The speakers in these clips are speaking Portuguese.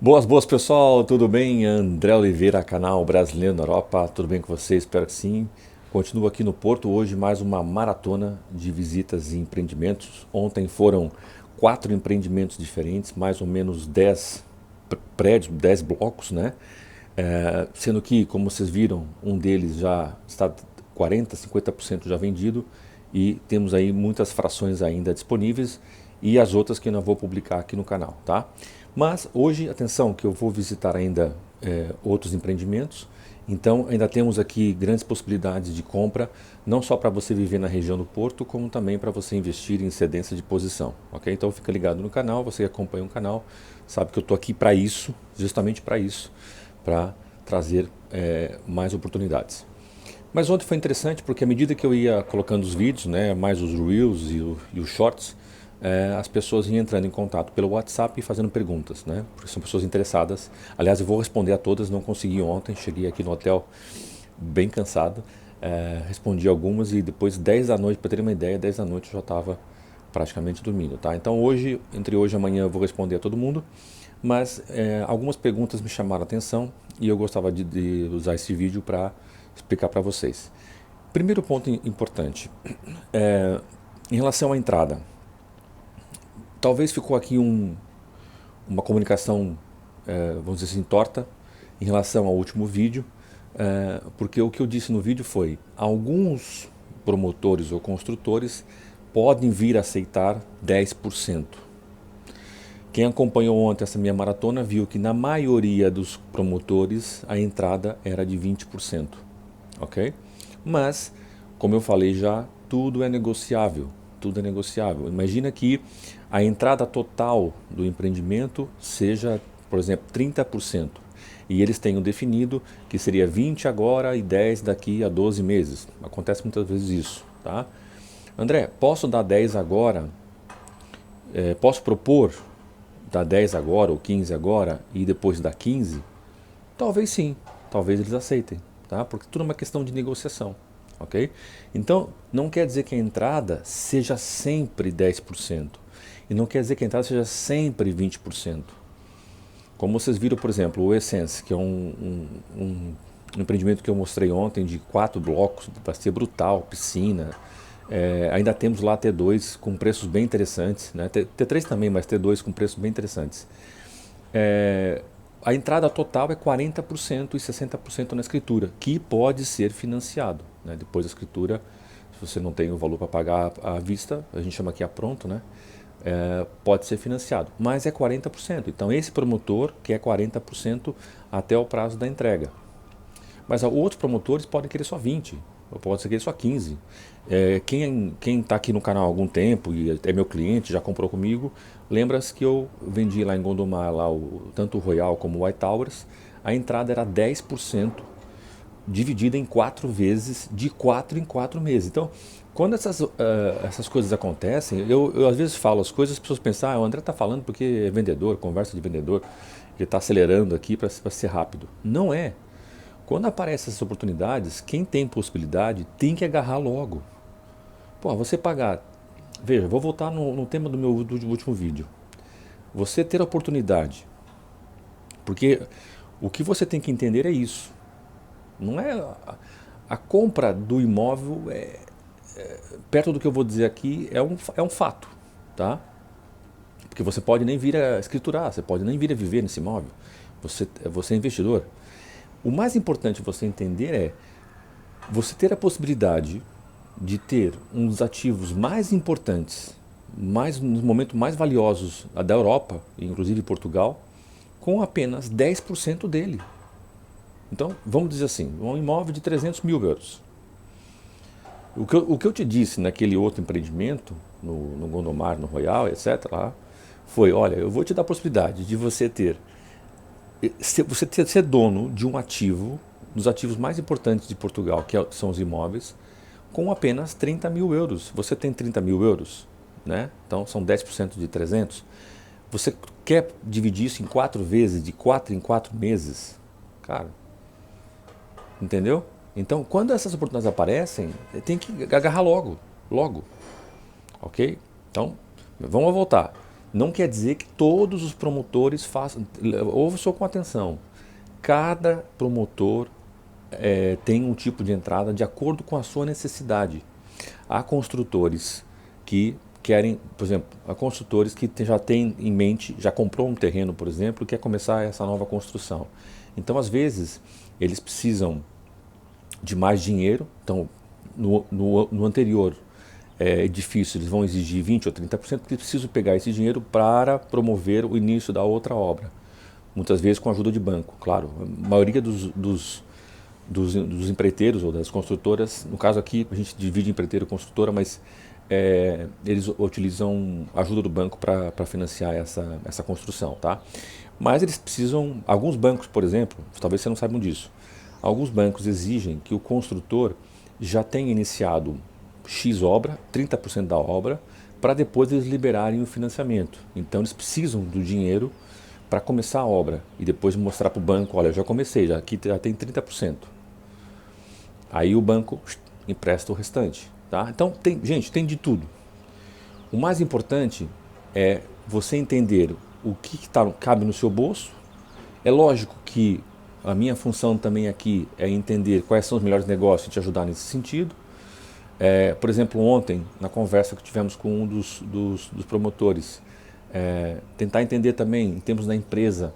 Boas pessoal, tudo bem? André Oliveira, canal Brasileiro na Europa, tudo bem com vocês? Espero que sim. Continuo aqui no Porto hoje, mais uma maratona de visitas e empreendimentos. Ontem foram 4 empreendimentos diferentes, mais ou menos 10 prédios, 10 blocos, né? Sendo que, como vocês viram, um deles já está 40, 50% já vendido e temos aí muitas frações ainda disponíveis e as outras que eu não vou publicar aqui no canal, tá? Mas hoje, atenção, que eu vou visitar ainda outros empreendimentos, então ainda temos aqui grandes possibilidades de compra, não só para você viver na região do Porto, como também para você investir em cedência de posição, ok? Então fica ligado no canal, você acompanha o canal, sabe que eu estou aqui para isso, justamente para trazer mais oportunidades. Mas ontem foi interessante porque à medida que eu ia colocando os vídeos, né, mais os Reels e os Shorts, as pessoas iam entrando em contato pelo WhatsApp e fazendo perguntas, né? Porque são pessoas interessadas. Aliás, eu vou responder a todas, não consegui ontem, cheguei aqui no hotel bem cansado, respondi algumas e depois 10 da noite, para ter uma ideia, 10 da noite eu já estava praticamente dormindo, tá? Então hoje, entre hoje e amanhã eu vou responder a todo mundo, mas algumas perguntas me chamaram a atenção e eu gostava de usar esse vídeo para explicar para vocês. Primeiro ponto importante, em relação à entrada. Talvez ficou aqui uma comunicação, vamos dizer assim, torta em relação ao último vídeo, porque o que eu disse no vídeo foi: alguns promotores ou construtores podem vir a aceitar 10%. Quem acompanhou ontem essa minha maratona viu que na maioria dos promotores a entrada era de 20%, ok? Mas, como eu falei já, tudo é negociável, tudo é negociável. Imagina que a entrada total do empreendimento seja, por exemplo, 30%. E eles tenham definido que seria 20 agora e 10 daqui a 12 meses. Acontece muitas vezes isso, tá? André, posso dar 10 agora? Posso propor dar 10 agora ou 15 agora e depois dar 15? Talvez sim, talvez eles aceitem, tá? Porque tudo é uma questão de negociação, ok? Então, não quer dizer que a entrada seja sempre 10% e não quer dizer que a entrada seja sempre 20%. Como vocês viram, por exemplo, o Essence, que é um empreendimento que eu mostrei ontem de 4 blocos, vai ser brutal, piscina. Ainda temos lá T2 com preços bem interessantes, né? T3 também, mas T2 com preços bem interessantes. A entrada total é 40% e 60% na escritura, que pode ser financiado, né? Depois da escritura, se você não tem o valor para pagar à vista, a gente chama aqui a pronto, né? Pode ser financiado, mas é 40%. Então esse promotor quer 40% até o prazo da entrega. Mas outros promotores podem querer só 20, ou pode querer só 15. Quem está aqui no canal há algum tempo e é meu cliente, já comprou comigo, lembra-se que eu vendi lá em Gondomar lá tanto o Royal como o White Towers, a entrada era 10% dividida em 4 vezes, de 4 em 4 meses. Então, quando essas coisas acontecem, eu às vezes falo as coisas, as pessoas pensam: o André está falando porque é vendedor, conversa de vendedor, ele está acelerando aqui para ser rápido. Não é. Quando aparecem essas oportunidades, quem tem possibilidade tem que agarrar logo. Pô, você pagar. Veja, vou voltar no tema do último vídeo. Você ter a oportunidade, porque o que você tem que entender é isso. Não é a compra do imóvel, perto do que eu vou dizer aqui, é um fato, tá? Porque você pode nem vir a escriturar, você pode nem vir a viver nesse imóvel. Você é investidor. O mais importante você entender é você ter a possibilidade de ter um dos ativos mais importantes, nos momentos mais valiosos da Europa, inclusive Portugal, com apenas 10% dele. Então, vamos dizer assim, um imóvel de 300 mil euros. O que eu te disse naquele outro empreendimento, no Gondomar, no Royal, etc., lá, foi: olha, eu vou te dar a possibilidade de ser dono de um ativo, dos ativos mais importantes de Portugal, que são os imóveis, com apenas 30 mil euros. Você tem 30 mil euros, né? Então são 10% de 300. Você quer dividir isso em 4 vezes, de 4 em 4 meses? Cara, entendeu? Então, quando essas oportunidades aparecem, tem que agarrar logo, logo, ok? Então, vamos voltar. Não quer dizer que todos os promotores façam. Ouve só com atenção. Cada promotor tem um tipo de entrada de acordo com a sua necessidade. Há construtores que querem, por exemplo, há construtores que já têm em mente, já comprou um terreno, por exemplo, e quer começar essa nova construção. Então, às vezes, eles precisam de mais dinheiro. Então, no anterior edifício, eles vão exigir 20 ou 30%, porque eles precisam pegar esse dinheiro para promover o início da outra obra. Muitas vezes com a ajuda de banco, claro. A maioria dos empreiteiros ou das construtoras, no caso aqui a gente divide empreiteiro e construtora, mas eles utilizam a ajuda do banco para financiar essa construção, tá? Mas eles precisam, alguns bancos, por exemplo, talvez vocês não saibam disso, alguns bancos exigem que o construtor já tenha iniciado X obra, 30% da obra, para depois eles liberarem o financiamento. Então eles precisam do dinheiro para começar a obra e depois mostrar para o banco, olha, eu já comecei, aqui já tem 30%. Aí o banco empresta o restante. Tá? Então, gente, tem de tudo. O mais importante é você entender o que cabe no seu bolso. É lógico que a minha função também aqui é entender quais são os melhores negócios e te ajudar nesse sentido. Por exemplo, ontem, na conversa que tivemos com um dos promotores, tentar entender também, em termos da empresa,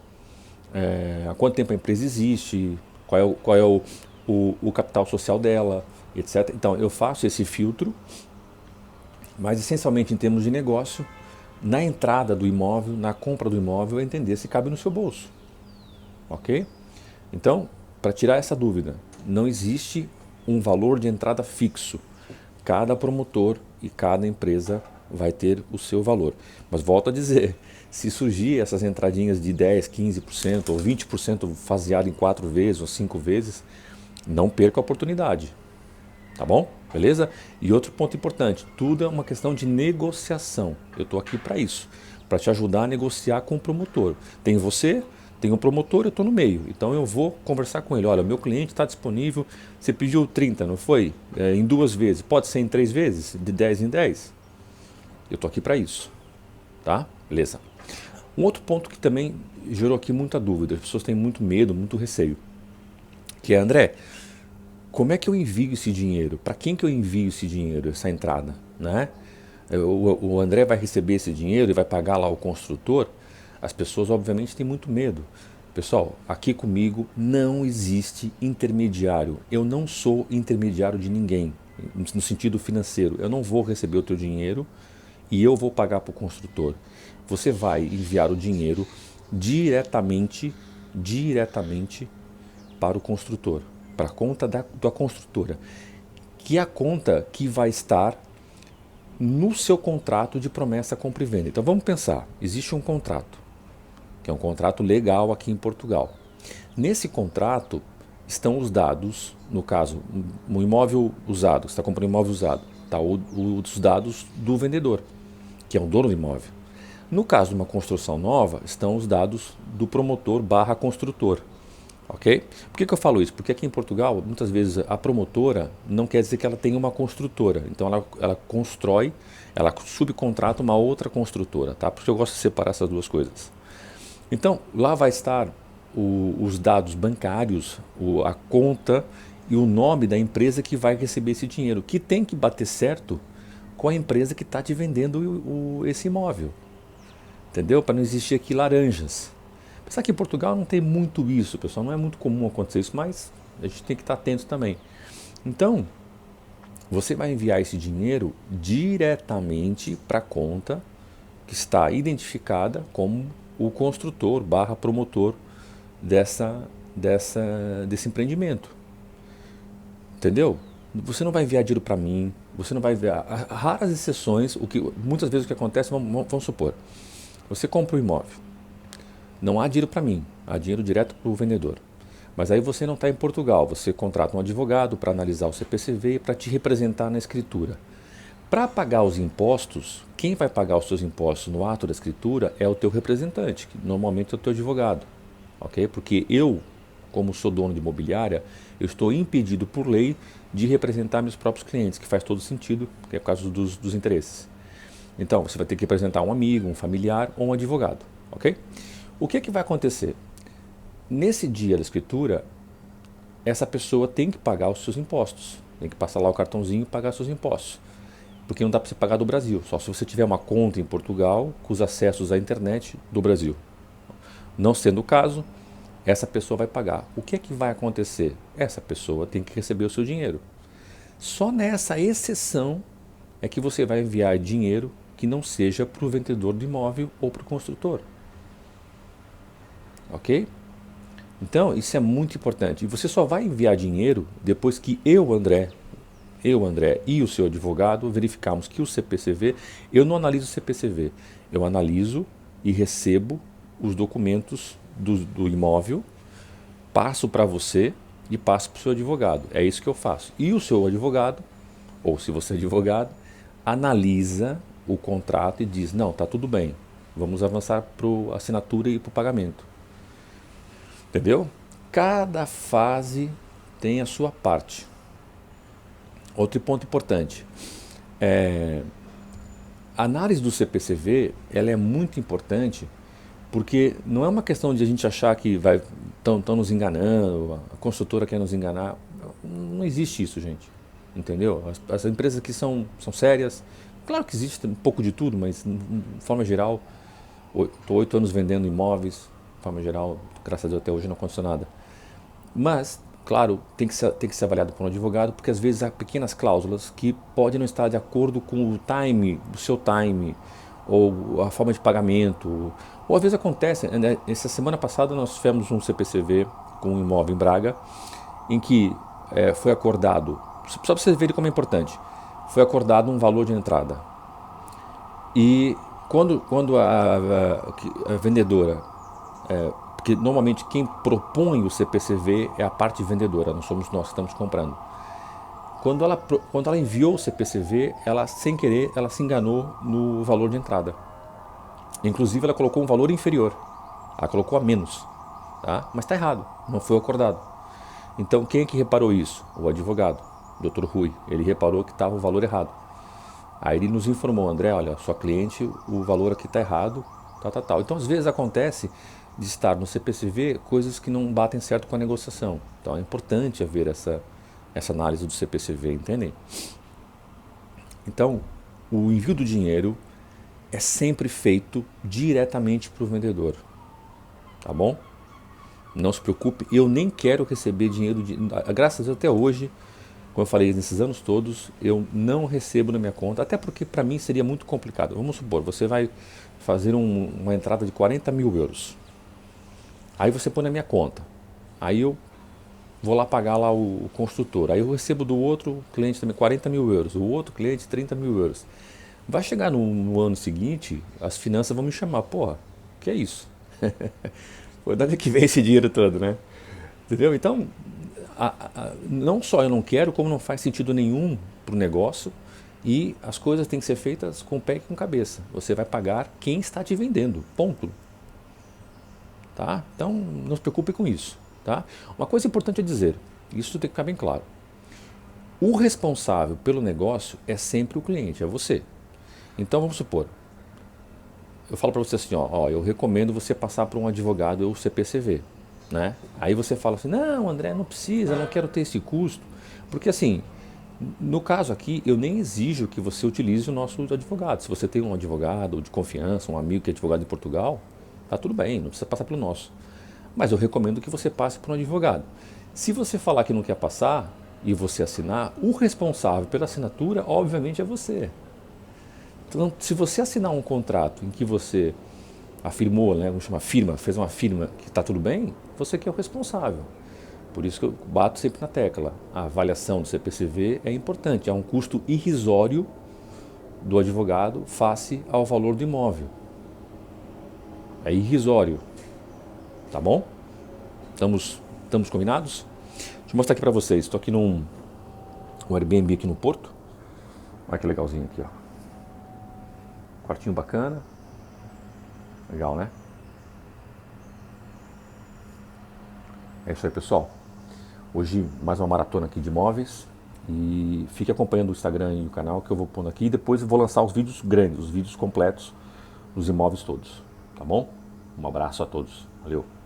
há quanto tempo a empresa existe, qual é o capital social dela, etc. Então, eu faço esse filtro, mas essencialmente em termos de negócio, na entrada do imóvel, na compra do imóvel, é entender se cabe no seu bolso. Ok? Então, para tirar essa dúvida, não existe um valor de entrada fixo. Cada promotor e cada empresa vai ter o seu valor. Mas volto a dizer, se surgir essas entradinhas de 10%, 15% ou 20% faseado em 4 vezes ou 5 vezes, não perca a oportunidade. Tá bom? Beleza? E outro ponto importante, tudo é uma questão de negociação. Eu estou aqui para isso, para te ajudar a negociar com o promotor. Tem você, tem o promotor, eu estou no meio. Então eu vou conversar com ele. Olha, meu cliente está disponível, você pediu 30, não foi? Em 2 vezes, pode ser em 3 vezes? De 10 em 10? Eu estou aqui para isso. Tá? Beleza. Um outro ponto que também gerou aqui muita dúvida, as pessoas têm muito medo, muito receio, que é, André, como é que eu envio esse dinheiro? Para quem que eu envio esse dinheiro, essa entrada? Né? O André vai receber esse dinheiro e vai pagar lá o construtor? As pessoas obviamente têm muito medo. Pessoal, aqui comigo não existe intermediário. Eu não sou intermediário de ninguém, no sentido financeiro. Eu não vou receber o teu dinheiro e eu vou pagar para o construtor. Você vai enviar o dinheiro diretamente para o construtor, para a conta da construtora, que é a conta que vai estar no seu contrato de promessa, compra e venda. Então vamos pensar, existe um contrato, que é um contrato legal aqui em Portugal. Nesse contrato estão os dados, no caso, um imóvel usado, você está comprando um imóvel usado, tá, os dados do vendedor, que é o dono do imóvel. No caso de uma construção nova, estão os dados do promotor barra construtor. Ok? Por que eu falo isso? Porque aqui em Portugal, muitas vezes a promotora não quer dizer que ela tenha uma construtora. Então ela constrói, ela subcontrata uma outra construtora, tá? Porque eu gosto de separar essas duas coisas. Então lá vai estar os dados bancários, a conta e o nome da empresa que vai receber esse dinheiro, que tem que bater certo com a empresa que está te vendendo esse imóvel. Entendeu? Para não existir aqui laranjas. Apesar que em Portugal não tem muito isso, pessoal, não é muito comum acontecer isso, mas a gente tem que estar atento também. Então, você vai enviar esse dinheiro diretamente para a conta que está identificada como o construtor barra promotor desse empreendimento. Entendeu? Você não vai enviar dinheiro para mim, você não vai enviar. Raras exceções, muitas vezes o que acontece, vamos supor, você compra um imóvel. Não há dinheiro para mim, há dinheiro direto para o vendedor. Mas aí você não está em Portugal, você contrata um advogado para analisar o CPCV e para te representar na escritura. Para pagar os impostos, quem vai pagar os seus impostos no ato da escritura é o teu representante, que normalmente é o teu advogado. Okay? Porque eu, como sou dono de imobiliária, eu estou impedido por lei de representar meus próprios clientes, que faz todo sentido, que é por causa dos interesses. Então você vai ter que apresentar um amigo, um familiar ou um advogado, ok? O que vai acontecer? Nesse dia da escritura, essa pessoa tem que pagar os seus impostos, tem que passar lá o cartãozinho e pagar seus impostos, porque não dá para você pagar do Brasil, só se você tiver uma conta em Portugal com os acessos à internet do Brasil. Não sendo o caso, essa pessoa vai pagar. O que vai acontecer? Essa pessoa tem que receber o seu dinheiro. Só nessa exceção é que você vai enviar dinheiro que não seja para o vendedor do imóvel ou para o construtor. Ok? Então, isso é muito importante. E você só vai enviar dinheiro depois que eu, André, e o seu advogado verificarmos que o CPCV, eu não analiso o CPCV, eu analiso e recebo os documentos do imóvel, passo para você e passo para o seu advogado. É isso que eu faço. E o seu advogado, ou se você é advogado, analisa o contrato e diz, não, está tudo bem, vamos avançar para a assinatura e para o pagamento. Entendeu? Cada fase tem a sua parte. Outro ponto importante, a análise do CPCV ela é muito importante porque não é uma questão de a gente achar que estão nos enganando, a construtora quer nos enganar. Não existe isso, gente. Entendeu? As empresas aqui são sérias. Claro que existe um pouco de tudo, mas de forma geral, estou 8 anos vendendo imóveis, de forma geral, graças a Deus até hoje não aconteceu nada. Mas, claro, tem que ser avaliado por um advogado, porque às vezes há pequenas cláusulas que podem não estar de acordo com o seu time, ou a forma de pagamento. Ou às vezes acontece, né? Essa semana passada nós fizemos um CPCV com um imóvel em Braga, em que foi acordado, só para vocês verem como é importante, foi acordado um valor de entrada. E quando a vendedora, porque normalmente quem propõe o CPCV é a parte vendedora, não somos nós que estamos comprando. Quando ela enviou o CPCV, ela sem querer, ela se enganou no valor de entrada. Inclusive ela colocou um valor inferior, ela colocou a menos, tá? Mas está errado, não foi acordado. Então quem é que reparou isso? O advogado, Dr. Rui, ele reparou que estava o valor errado. Aí ele nos informou, André, olha, sua cliente, o valor aqui está errado, tal. Então às vezes acontece de estar no CPCV coisas que não batem certo com a negociação. Então é importante haver essa análise do CPCV, entendem? Então, o envio do dinheiro é sempre feito diretamente para o vendedor, tá bom? Não se preocupe, eu nem quero receber dinheiro, graças a Deus até hoje, como eu falei, nesses anos todos, eu não recebo na minha conta, até porque para mim seria muito complicado. Vamos supor, você vai fazer uma entrada de 40 mil euros, aí você põe na minha conta, aí eu vou lá pagar lá o construtor, aí eu recebo do outro cliente também 40 mil euros, o outro cliente 30 mil euros. Vai chegar no ano seguinte, as finanças vão me chamar, porra, que é isso? De onde é que vem esse dinheiro todo, né? Entendeu? Então, não só eu não quero, como não faz sentido nenhum para o negócio, e as coisas têm que ser feitas com o pé e com cabeça. Você vai pagar quem está te vendendo, ponto. Tá? Então, não se preocupe com isso. Tá? Uma coisa importante é dizer, isso tem que ficar bem claro. O responsável pelo negócio é sempre o cliente, é você. Então vamos supor, eu falo para você assim, ó, eu recomendo você passar por um advogado ou CPCV, né? Aí você fala assim, não, André, não precisa, não quero ter esse custo, porque assim, no caso aqui, eu nem exijo que você utilize o nosso advogado. Se você tem um advogado de confiança, um amigo que é advogado em Portugal, tá tudo bem, não precisa passar pelo nosso. Mas eu recomendo que você passe por um advogado. Se você falar que não quer passar e você assinar, o responsável pela assinatura, obviamente, é você. Então, se você assinar um contrato em que você afirmou, né, vamos chamar firma, fez uma firma que está tudo bem, você que é o responsável. Por isso que eu bato sempre na tecla. A avaliação do CPCV é importante, é um custo irrisório do advogado face ao valor do imóvel. É irrisório. Tá bom? Estamos combinados? Deixa eu mostrar aqui para vocês. Estou aqui num Airbnb aqui no Porto. Olha que legalzinho aqui, ó. Quartinho bacana. Legal, né? É isso aí, pessoal. Hoje mais uma maratona aqui de imóveis. E fique acompanhando o Instagram e o canal que eu vou pondo aqui. E depois eu vou lançar os vídeos grandes, os vídeos completos dos imóveis todos. Tá bom? Um abraço a todos. Valeu!